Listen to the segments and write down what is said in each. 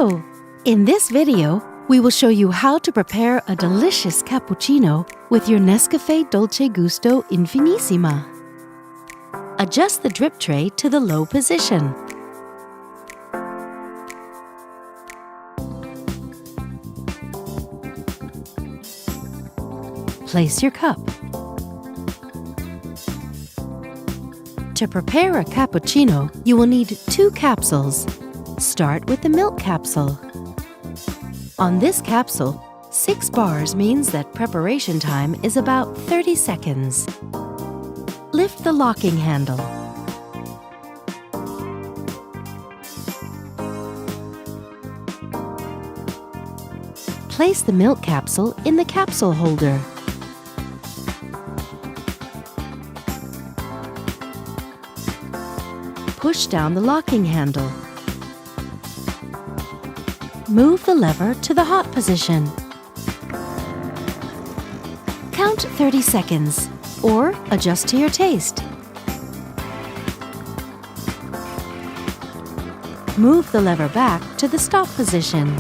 Hello! In this video, we will show you how to prepare a delicious cappuccino with your NESCAFÉ Dolce Gusto Infinissima. Adjust the drip tray to the low position. Place your cup. To prepare a cappuccino, you will need 2 capsules. Start with the milk capsule. On this capsule, 6 bars means that preparation time is about 30 seconds. Lift the locking handle. Place the milk capsule in the capsule holder. Push down the locking handle. Move the lever to the hot position. Count 30 seconds, or adjust to your taste. Move the lever back to the stop position.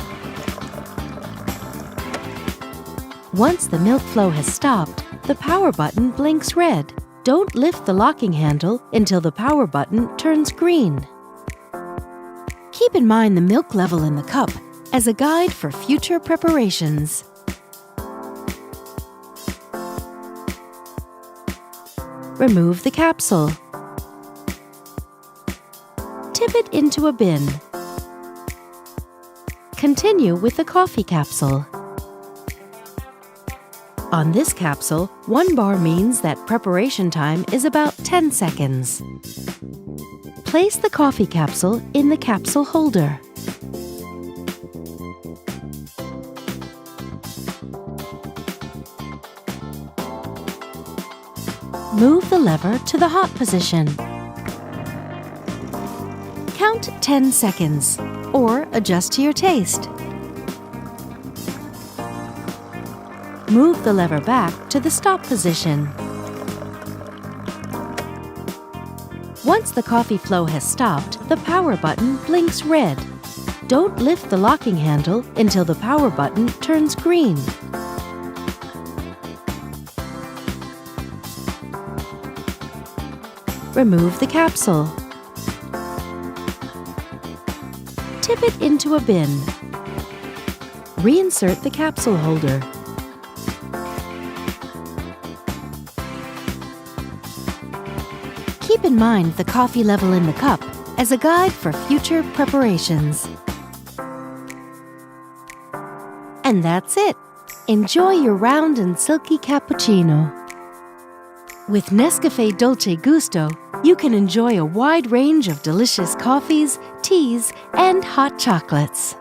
Once the milk flow has stopped, the power button blinks red. Don't lift the locking handle until the power button turns green. Keep in mind the milk level in the cup as a guide for future preparations. Remove the capsule. Tip it into a bin. Continue with the coffee capsule. On this capsule, 1 bar means that preparation time is about 10 seconds. Place the coffee capsule in the capsule holder. Move the lever to the hot position. Count 10 seconds, or adjust to your taste. Move the lever back to the stop position. Once the coffee flow has stopped, the power button blinks red. Don't lift the locking handle until the power button turns green. Remove the capsule. Tip it into a bin. Reinsert the capsule holder. Keep in mind the coffee level in the cup as a guide for future preparations. And that's it! Enjoy your round and silky cappuccino. With NESCAFÉ Dolce Gusto, you can enjoy a wide range of delicious coffees, teas, and hot chocolates.